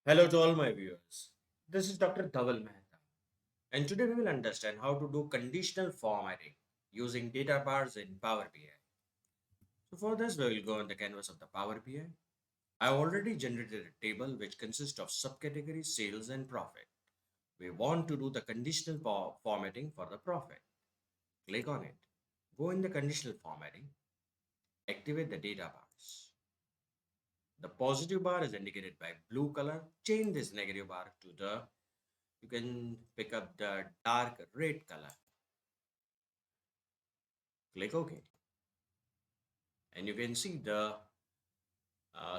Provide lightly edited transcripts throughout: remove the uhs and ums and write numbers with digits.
Hello to all my viewers. This is Dr. Dhaval Mehta, and today we will understand how to do conditional formatting using data bars in Power BI. So for this, we will go on the canvas of the Power BI. I already generated a table which consists of subcategories sales and profit. We want to do the conditional formatting for the profit. Click on it. Go in the conditional formatting. Activate the data bars. The positive bar is indicated by blue color. Change this negative bar to the you can pick up the dark red color. Click OK. And you can see the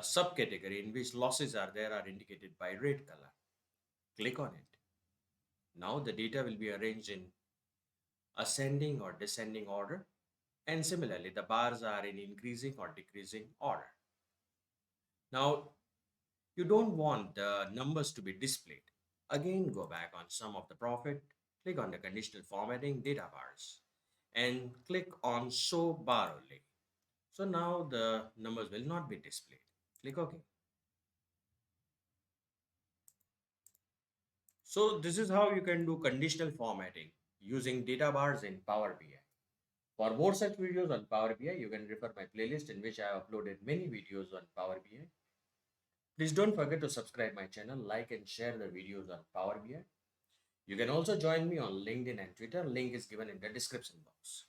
subcategory in which losses are there are indicated by red color. Click on it. Now the data will be arranged in ascending or descending order. And similarly, the bars are in increasing or decreasing order. Now, you don't want the numbers to be displayed. Again, go back on sum of the profit, click on the conditional formatting data bars, and click on show bar only. So now the numbers will not be displayed. Click OK. So this is how you can do conditional formatting using data bars in Power BI. For more such videos on Power BI, you can refer my playlist in which I have uploaded many videos on Power BI. Please don't forget to subscribe my channel, like and share the videos on Power BI. You can also join me on LinkedIn and Twitter. Link is given in the description box.